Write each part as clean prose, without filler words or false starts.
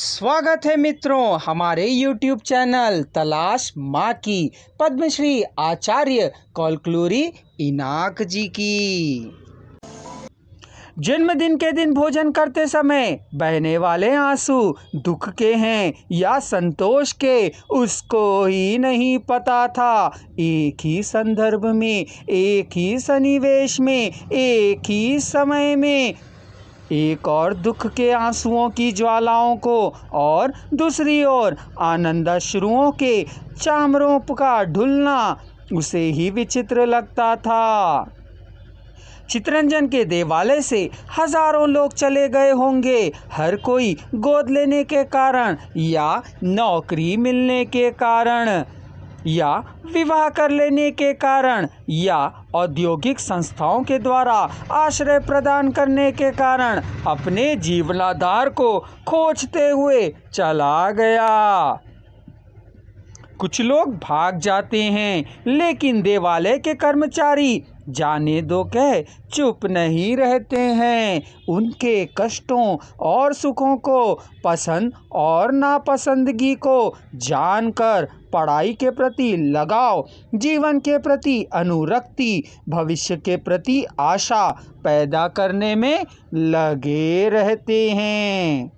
स्वागत है मित्रों हमारे YouTube चैनल तलाश माँ की पद्मश्री आचार्य कौलक्लूरी इनाक जी की। जन्मदिन के दिन भोजन करते समय बहने वाले आंसू दुख के हैं या संतोष के, उसको ही नहीं पता था। एक ही संदर्भ में, एक ही सन्निवेश में, एक ही समय में एक और दुख के आंसुओं की ज्वालाओं को और दूसरी ओर आनंदाश्रुओं के चामरों का ढुलना उसे ही विचित्र लगता था। चितरंजन के देवालय से हजारों लोग चले गए होंगे, हर कोई गोद लेने के कारण या नौकरी मिलने के कारण या विवाह कर लेने के कारण या औद्योगिक संस्थाओं के द्वारा आश्रय प्रदान करने के कारण अपने जीवनाधार को खोजते हुए चला गया। कुछ लोग भाग जाते हैं, लेकिन देवालय के कर्मचारी जाने दो कह चुप नहीं रहते हैं। उनके कष्टों और सुखों को, पसंद और नापसंदगी को जानकर पढ़ाई के प्रति लगाव, जीवन के प्रति अनुरक्ति, भविष्य के प्रति आशा पैदा करने में लगे रहते हैं।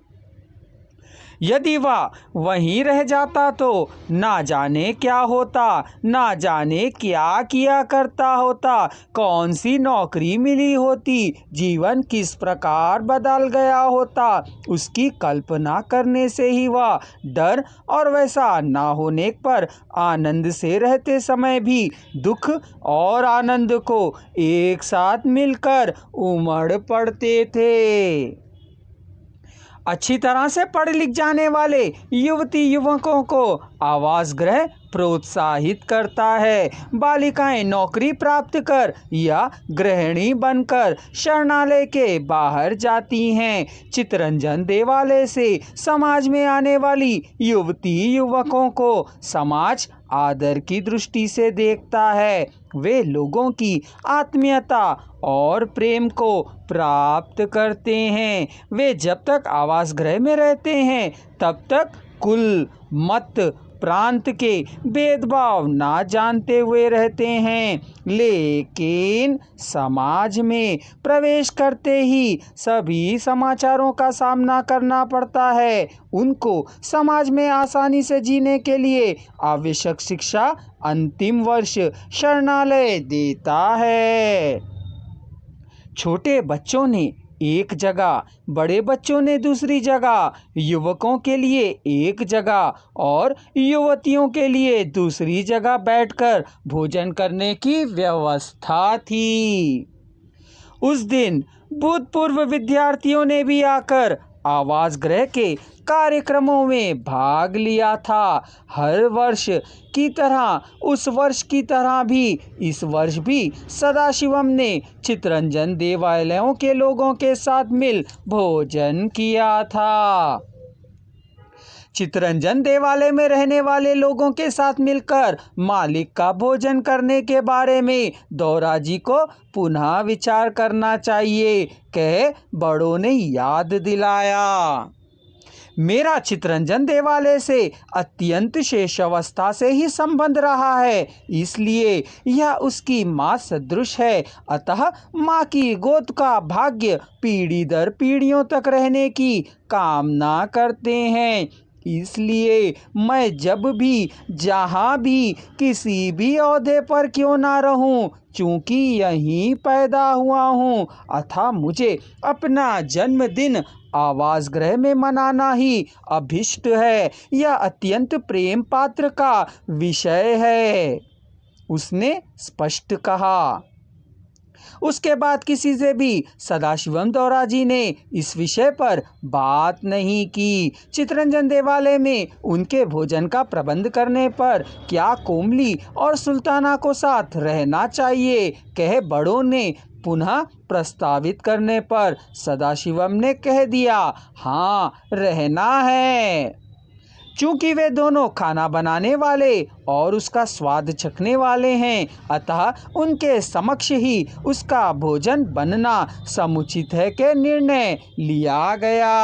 यदि वह वहीं रह जाता तो ना जाने क्या होता, ना जाने क्या किया करता होता, कौन सी नौकरी मिली होती, जीवन किस प्रकार बदल गया होता। उसकी कल्पना करने से ही वह डर और वैसा ना होने पर आनंद से रहते समय भी दुख और आनंद को एक साथ मिलकर उमड़ पड़ते थे। अच्छी तरह से पढ़ लिख जाने वाले युवती युवकों को आवास गृह प्रोत्साहित करता है। बालिकाएं नौकरी प्राप्त कर या गृहिणी बनकर शरणालय के बाहर जाती हैं। चितरंजन देवालय से समाज में आने वाली युवती युवकों को समाज आदर की दृष्टि से देखता है। वे लोगों की आत्मीयता और प्रेम को प्राप्त करते हैं। वे जब तक आवास गृह में रहते हैं तब तक कुल, मत, प्रांत के भेदभाव ना जानते हुए रहते हैं, लेकिन समाज में प्रवेश करते ही सभी समाचारों का सामना करना पड़ता है। उनको समाज में आसानी से जीने के लिए आवश्यक शिक्षा अंतिम वर्ष शरणालय देता है। छोटे बच्चों ने एक जगह, बड़े बच्चों ने दूसरी जगह, युवकों के लिए एक जगह और युवतियों के लिए दूसरी जगह बैठकर भोजन करने की व्यवस्था थी। उस दिन भूतपूर्व विद्यार्थियों ने भी आकर आवास गृह के कार्यक्रमों में भाग लिया था। हर वर्ष की तरह उस वर्ष की तरह भी इस वर्ष भी सदाशिवम ने चितरंजन देवालयों के लोगों के साथ मिल भोजन किया था। चितरंजन देवालय में रहने वाले लोगों के साथ मिलकर मालिक का भोजन करने के बारे में दौरा जी को पुनः विचार करना चाहिए, कह बड़ों ने याद दिलाया। मेरा चितरंजन देवालय से अत्यंत शेषावस्था से ही संबंध रहा है, इसलिए यह उसकी माँ सदृश है। अतः माँ की गोद का भाग्य पीढ़ी दर पीढ़ियों तक रहने की कामना करते हैं। इसलिए मैं जब भी, जहाँ भी, किसी भी ओहदे पर क्यों ना रहूं, चूँकि यहीं पैदा हुआ हूँ, अतः मुझे अपना जन्मदिन आवास गृह में मनाना ही अभिष्ट है। यह अत्यंत प्रेम पात्र का विषय है, उसने स्पष्ट कहा। उसके बाद किसी से भी सदाशिवम दौरा जी ने इस विषय पर बात नहीं की। चितरंजन देवालय में उनके भोजन का प्रबंध करने पर क्या कोमली और सुल्ताना को साथ रहना चाहिए, कह बड़ों ने पुनः प्रस्तावित करने पर सदाशिवम ने कह दिया, हाँ रहना है। चूँकि वे दोनों खाना बनाने वाले और उसका स्वाद चखने वाले हैं, अतः उनके समक्ष ही उसका भोजन बनना समुचित है के निर्णय लिया गया।